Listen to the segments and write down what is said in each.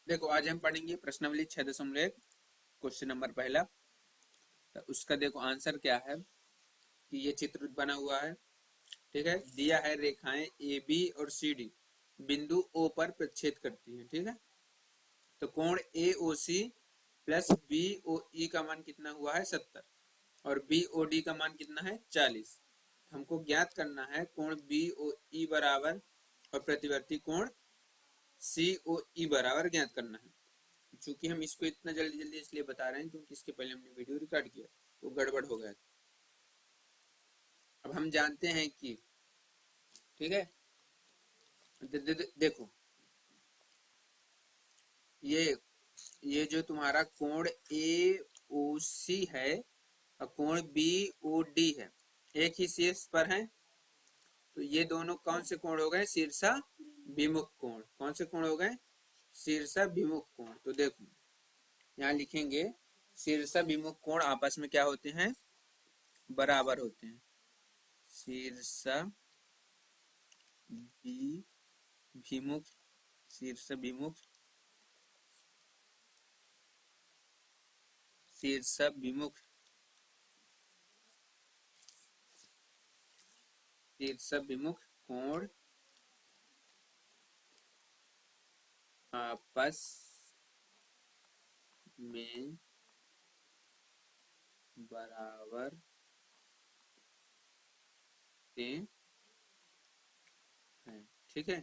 देखो आज हम पढ़ेंगे प्रश्नावली 6.1 क्वेश्चन नंबर पहला। तो उसका देखो आंसर क्या है कि ये चित्र बना हुआ है। ठीक है, दिया है रेखाएं ए बी और सी डी बिंदु ओ पर प्रक्षेद करती हैं। ठीक है, तो कोण ए ओ सी प्लस बी ओ ई का मान कितना हुआ है 70 और बी ओ डी का मान कितना है 40। हमको ज्ञात करना है कोण बी ओ ई बराबर और प्रतिवर्ती कोण सी ओ ई बराबर ज्ञात करना है। चूंकि हम इसको इतना जल्दी जल्दी इसलिए बता रहे हैं क्योंकि इसके पहले हमने वीडियो रिकॉर्ड किया वो गड़बड़ हो गया। अब हम जानते हैं कि ठीक है, देखो ये ये जो तुम्हारा कोण ए ओ सी है और कोण बी ओ डी है, एक ही शीर्ष पर है। तो ये दोनों कौन से कोण हो गए? शीर्षा विमुख कोण। कौन से कोण हो गए? शीर्षा विमुख कोण। तो देखो यहाँ लिखेंगे शीर्षा विमुख कोण आपस में क्या होते हैं? बराबर होते हैं। शीर्षा विमुख, शीर्ष विमुख, शीर्ष विमुख, शीर्ष विमुख कोण आपस में बराबर होते हैं। ठीक है,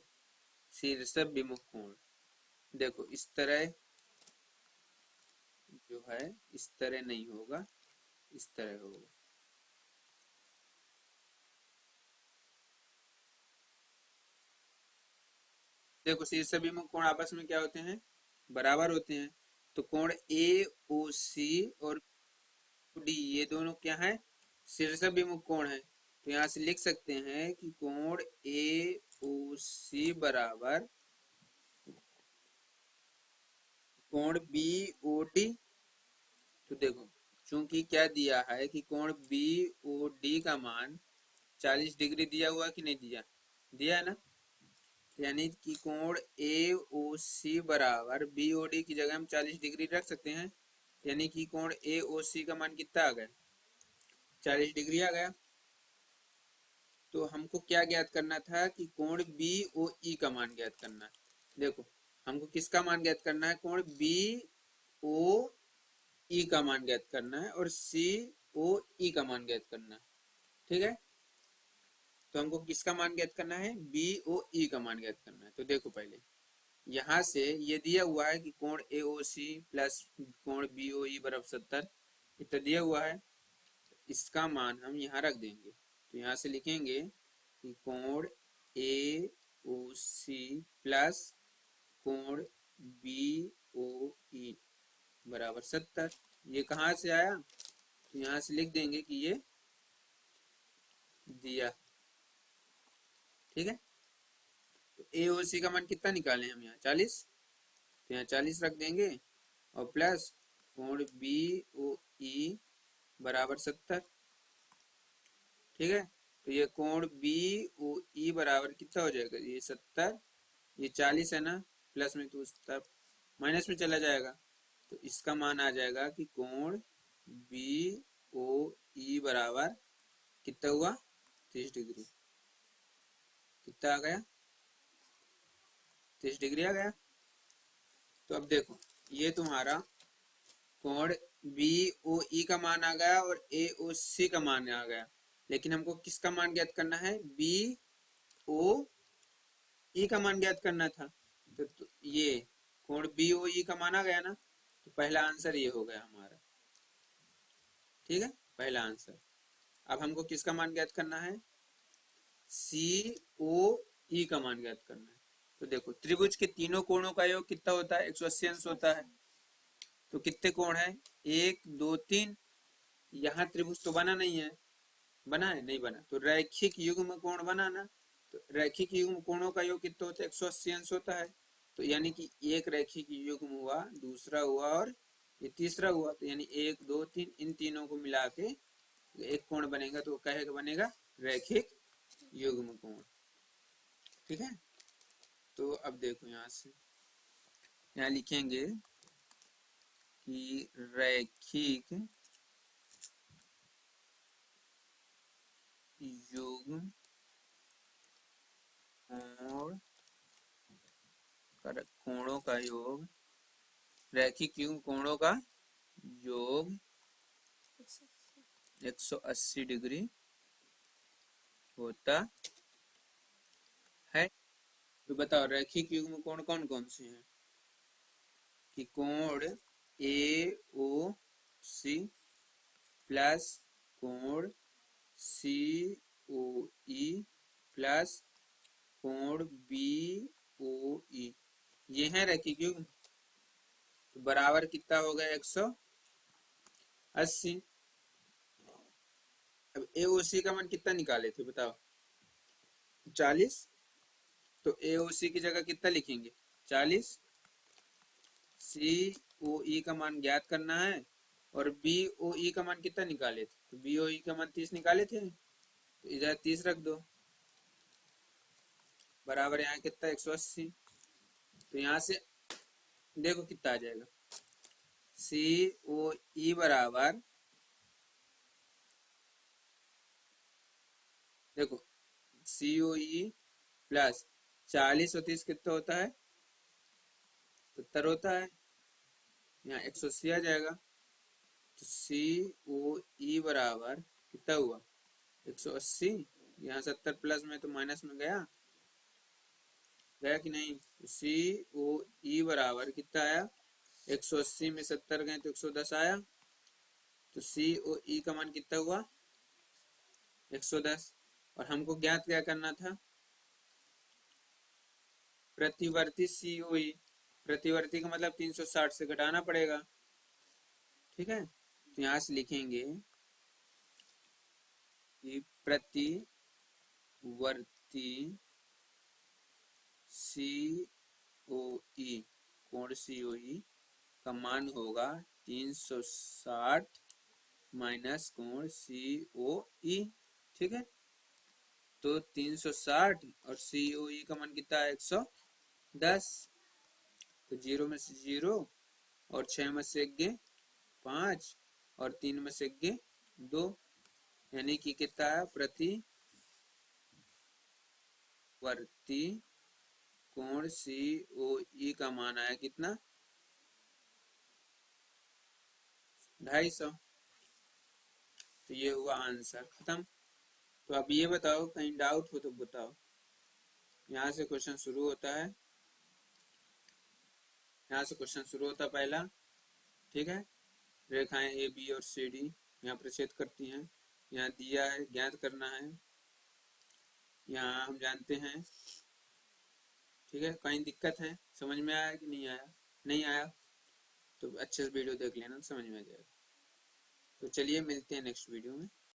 शीर्ष विमुख कोण देखो इस तरह जो है, इस तरह नहीं होगा, इस तरह होगा। देखो शीर्ष विमुख कोण आपस में क्या होते हैं? बराबर होते हैं। तो कोण ए ओ सी और डी ये दोनों क्या है? शीर्ष विमुख कोण है। तो यहाँ से लिख सकते हैं कि कोण ए ओ सी बराबर कोण बी ओ डी। तो देखो चूंकि क्या दिया है कि कोण बी ओ डी का मान 40 डिग्री दिया हुआ कि नहीं दिया? दिया है ना। यानी कि कोण ए ओ सी बराबर बी ओ डी की जगह हम 40 डिग्री रख सकते हैं। यानी कि कोण ए ओ सी का मान कितना आ गया? 40 डिग्री आ गया। तो हमको क्या ज्ञात करना था कि कोण बी ओ ई का मान ज्ञात करना है। देखो हमको किसका मान ज्ञात करना है? कोण बी ओ ई का मान ज्ञात करना है और सी ओ ई का मान ज्ञात करना है। ठीक है, तो हमको किसका मान ज्ञात करना है? बी ओ ई का मान ज्ञात करना है। तो देखो पहले यहाँ से ये दिया हुआ है कि कोण ए ओ सी प्लस कोण बी ओ ई बराबर 70 इतना दिया हुआ है। इसका मान हम यहाँ रख देंगे। तो यहाँ से लिखेंगे कि कोण ए ओ सी प्लस कोण बी ओ ई बराबर 70। ये कहाँ से आया? तो यहाँ से लिख देंगे कि ये दिया। ठीक है, तो ए ओ सी का मान कितना निकालें हम? यहाँ 40। तो यहाँ 40 रख देंगे और प्लस कोण बी ओ ई बराबर 70। ठीक है, तो ये कोण बी ओ ई बराबर कितना हो जाएगा? ये 70, ये 40 है ना, प्लस में तो उस माइनस में चला जाएगा। तो इसका मान आ जाएगा कि कोण बी ओ ई बराबर कितना हुआ? 30 डिग्री। कितना आ गया? 30 डिग्री आ गया। तो अब देखो ये तुम्हारा कोण बी ओ ई का मान आ गया और ए ओ सी का मान आ गया। लेकिन हमको किसका मान ज्ञात करना है? बी ओ ई का मान ज्ञात करना था। तो ये कोण बी ओ ई का मान आ गया ना, तो पहला आंसर ये हो गया हमारा। ठीक है, पहला आंसर। अब हमको किसका मान ज्ञात करना है? सी ओ ई का मान ज्ञात करना है। तो देखो त्रिभुज के तीनों कोणों का योग कितना होता है? 180 अंश होता है। तो कितने कोण है? 1 2 3। यहाँ त्रिभुज तो बना नहीं है। बना है? नहीं बना। तो रैखिक युग्म कोण बना ना। तो रैखिक युग्म कोणों का योग कितना होता है? 180 अंश होता है। तो यानी कि एक रैखिक युग्म हुआ, दूसरा हुआ और ये तीसरा हुआ। तो यानी 1 2 3 इन तीनों को मिला के एक कोण बनेगा। तो कहे बनेगा रैखिक युग्म कोण। ठीक है, तो अब देखो यहाँ से यहाँ लिखेंगे कि रैखिक युग्म कोणों का योग, रैखिक युग्म कोणों का योग 180 डिग्री होता है। तो बताओ रैखिक युग्म कोण कौन कौन से हैं? कि कोण ए ओ सी प्लस कोण सी ओ ई प्लस कोण बी ओ ई, ये है रैखिक युग्म। तो बराबर कितना हो गया 180। अब ए ओ सी का मान कितना निकाले थे बताओ? 40। तो ए ओ सी की जगह कितना लिखेंगे? 40। सी ओ ई का मान ज्ञात करना है और बी ओ ई का मान कितना निकाले थे? तो बी ओ ई का मान 30 निकाले थे, तो इधर 30 रख दो, बराबर यहाँ कितना 180। तो यहाँ से देखो कितना आ जाएगा, सी ओ ई बराबर, देखो सी ओ ई प्लस 40 और 30 कितना होता है? 70 होता है। यहाँ 180 आ जाएगा। तो सी ओ ई बराबर कितना हुआ? 180। यहाँ 70 प्लस में तो माइनस में गया, गया कि नहीं? सी ओ ई बराबर कितना आया? 180 में 70 गए तो 110 आया। तो सी ओ ई का मान कितना हुआ? 110। और हमको ज्ञात क्या करना था? प्रतिवर्ती सी ओ ई। प्रतिवर्ती का मतलब 360 से घटाना पड़ेगा, ठीक है। तो यहाँ से लिखेंगे कि प्रतिवर्ती सी ओ ई, कोण सी ओ ई का मान होगा 360 माइनस कोण सी ओ ई, ठीक है। तो 360 और सी ओ ई का मान कितना है? 110। तो 0 में से 0 और 6 में से 1 गए 5 और 3 में से 1 गए 2, यानी कि कितना है? प्रतिवर्ती कोण सी ओ ई का मान आया कितना? 250। तो ये हुआ आंसर, खत्म। तो अब ये बताओ, कहीं डाउट हो तो बताओ। यहाँ से क्वेश्चन शुरू होता है, यहाँ से क्वेश्चन शुरू होता है पहला, ठीक है। रेखाएं ए बी और सी डी यहाँ प्रक्षेद करती हैं। यहाँ दिया है, ज्ञात करना है। यहाँ हम जानते हैं, ठीक है। कहीं दिक्कत है? समझ में आया कि नहीं आया? नहीं आया तो अच्छे से वीडियो देख लेना, समझ में आ जाएगा। तो चलिए मिलते हैं नेक्स्ट वीडियो में।